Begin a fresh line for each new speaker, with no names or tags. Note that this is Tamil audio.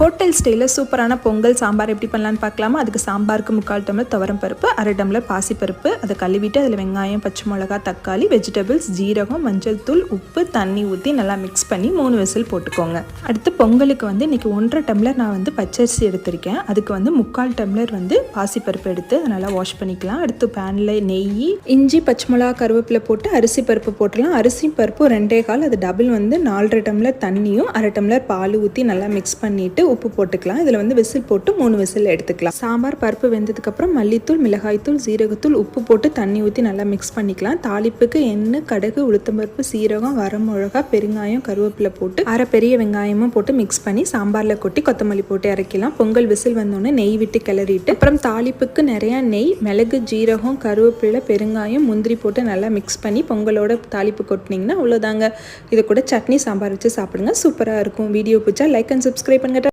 ஹோட்டல் ஸ்டைலில் சூப்பரான பொங்கல் சாம்பார் எப்படி பண்ணலான்னு பார்க்கலாமா? அதுக்கு சாம்பாருக்கு 3/4 டம்ளர் துவரம் பருப்பு, 1/2 டம்ளர் பாசிப்பருப்பு, அதை கழுவிட்டு அதில் வெங்காயம், பச்சை மிளகா, தக்காளி, வெஜிடபிள்ஸ், ஜீரகம், மஞ்சள் தூள், உப்பு, தண்ணி ஊற்றி நல்லா மிக்ஸ் பண்ணி 3 விசில் போட்டுக்கோங்க. அடுத்து பொங்கலுக்கு இன்றைக்கி 1.5 டம்ளர் நான் பச்சரிசி எடுத்திருக்கேன். அதுக்கு 3/4 டம்ளர் பாசிப்பருப்பு எடுத்து நல்லா வாஷ் பண்ணிக்கலாம். அடுத்து பேனில் நெய், இஞ்சி, பச்சை மிளகா, கருவேப்பிலை போட்டு அரிசி பருப்பு போட்டுடலாம். அரிசி பருப்பு 2.25, அது டபுள் 4.5 டம்ளர் தண்ணியும் 1/2 டம்ளர் பால் ஊற்றி நல்லா மிக்ஸ் பண்ணிவிட்டு உப்பு போட்டுக்கலாம். இதில் விசில் போட்டு 3 விசில் எடுத்துக்கலாம். சாம்பார் பருப்பு வெந்ததுக்கப்புறம் மல்லித்தூள், மிளகாய்த்தூள், ஜீரகத்தூள், உப்பு போட்டு தண்ணி ஊற்றி நல்லா மிக்ஸ் பண்ணிக்கலாம். தாளிப்புக்கு எண்ணெய், கடுகு, உளுத்தம்பருப்பு, சீரகம், வரமிளகா, பெருங்காயம், கருவேப்பிலை போட்டு 1/2 பெரிய வெங்காயமும் போட்டு மிக்ஸ் பண்ணி சாம்பாரில் கொட்டி கொத்தமல்லி போட்டு இறக்கலாம். பொங்கல் விசில் வந்தோடனே நெய் விட்டு கிளறிட்டு அப்புறம் தாளிப்புக்கு நிறையா நெய், மிளகு, ஜீரகம், கருவேப்பிலை, பெருங்காயம், முந்திரி போட்டு நல்லா மிக்ஸ் பண்ணி பொங்கலோட தாளிப்பு கொட்டினீங்கன்னா அவ்வளோதாங்க. இது கூட சட்னி சாம்பார் வச்சு சாப்பிடுங்க. சூப்பராக இருக்கும். வீடியோ பிடிச்சா லைக் அண்ட் சப்ஸ்கிரைப் பண்ணுங்க.